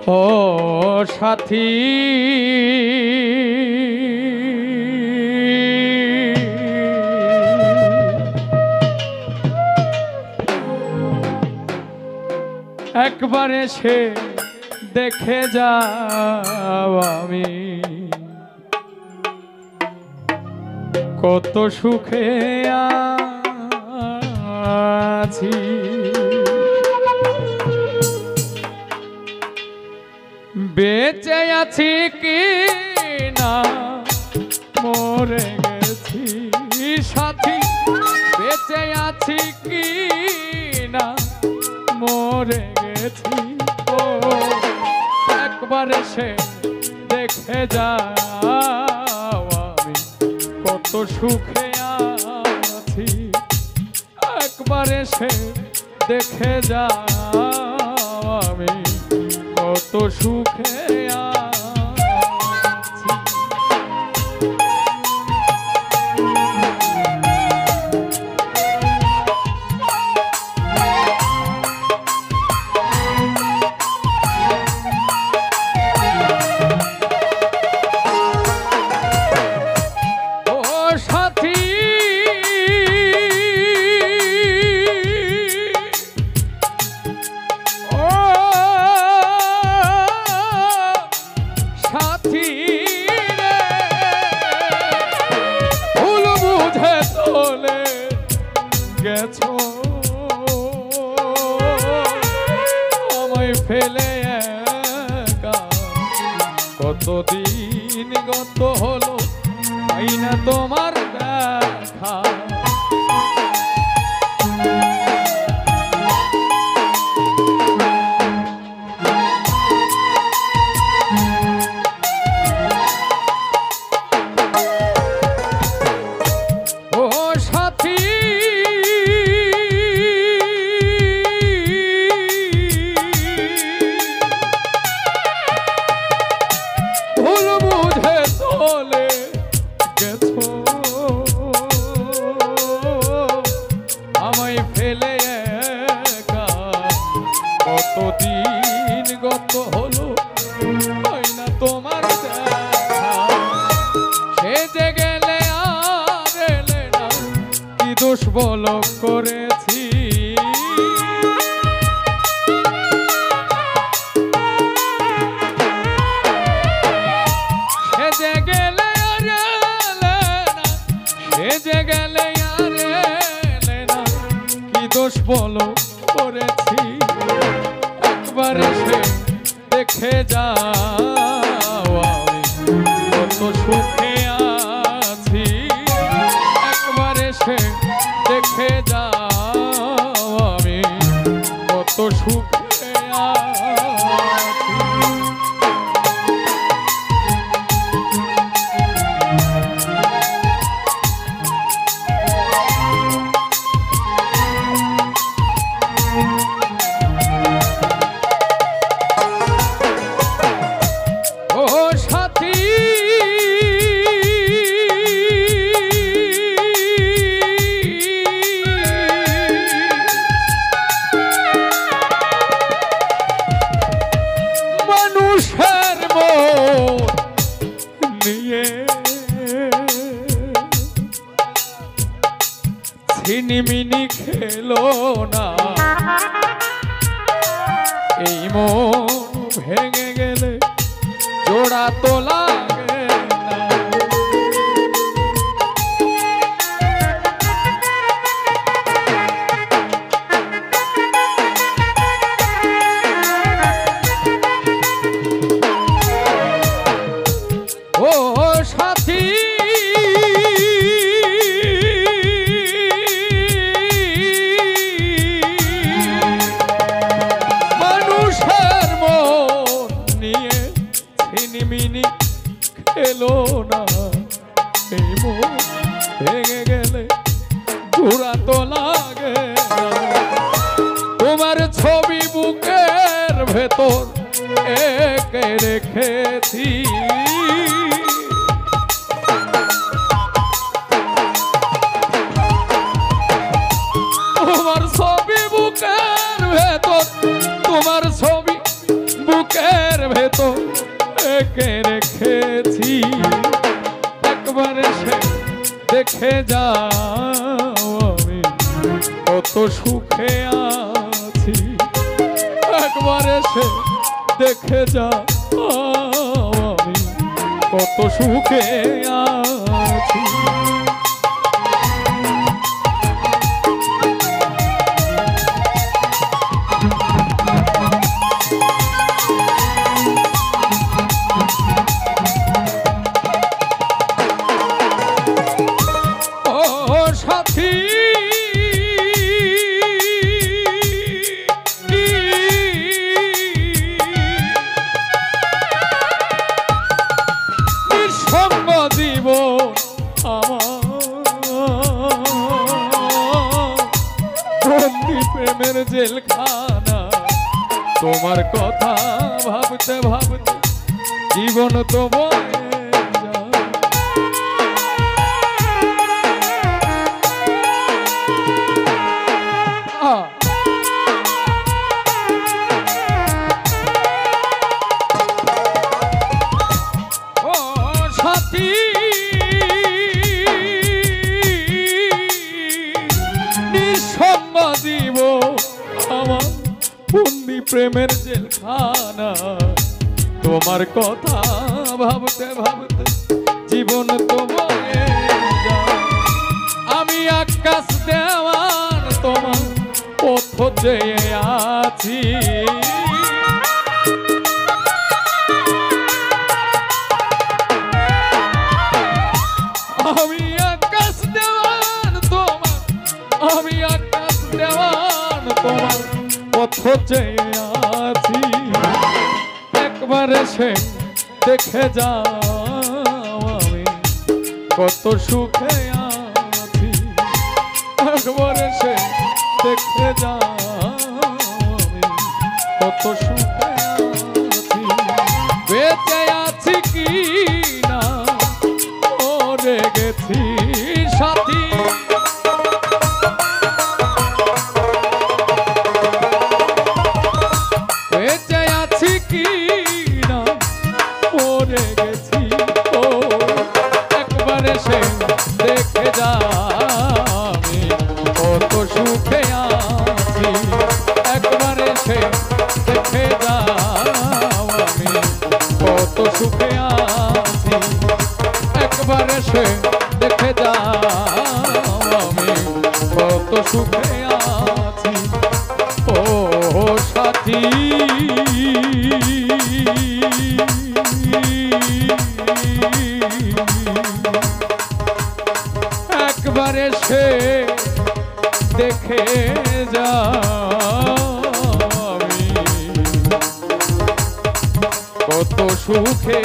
ও সাথী একবার এসে দেখে যাও আমি কত সুখে আছি। বেঁচে আছি কি না মরে গেছি সাথী, বেঁচে আছি কি না মরে গেছি। ও একবার এসে দেখে যাও আমি কত সুখে আছি। একবার এসে দেখে যাও আমি কত সুখে আছি। গেছো আমায় ফেলে একা, কতদিন গত হলো পাই না তোমার দেখা। আমায় ফেলে একা, কতদিন গত হলো হয় না তোমার দেখা। সে যে গেলে আর এলে না, কি দোষ বলো করেছি। সে যে গেলে আর এলে না, সে যে গেলে আর এলে না, কি দোষ বলো করেছি। একবার এসে দেখে যাও আমি কত সুখে আছি। একবার এসে দেখে যাও আমি কত সুখে আছি। ছিনিমিনি খেলো না, এই মন ভেঙে গেলে জোড়া তো লাগে না। ও সাথী খেলো না, এই মন ভেঙে গেলে ঘোরা তো লাগে না। তোমার ছবি বুকের ভেতর এঁকে রেখেছি, তোমার ছবি বুকের ভেতর, তোমার ছবি বুকের তো একে রেখেছি, একবার এসে দেখে যাও আমি কত সুখে আছি। একবার এসে দেখে যাও আমি কত সুখে আছি। সাথী নিঃসঙ্গ জীবন আমার বন্দি প্রেমের জেলখানা, তোমার কথা ভাবতে ভাবতে জীবন তো বয়ে প্রেমের জেলখানা, তোমার কথা ভাবতে ভাবতে জীবন তো বয়ে যায়। আমি আকাশ দেওয়ার তোমার পথ চেয়ে আছি, আমি আকাশ দেওয়ার তোমার, আমি আকাশ দেওয়ার তোমার পথ চেয়ে আছি। একবার এসে দেখে যাও আমি কত সুখে আছি। একবার এসে দেখে যাও আমি কত সুখে আছি। বেঁচে আছি কি না মরে গেছি সাথী, বেঁচে আছি কি না মরে গেছি। ও একবার এসে দেখে যাও আমি কত সুখে আছি। একবার এসে দেখে যাও আমি কত সুখে আছি। একবার এসে দেখে যাও আমি কত সুখে আছি। ও সাথী একবার এসে দেখে যাও আমি কত সুখে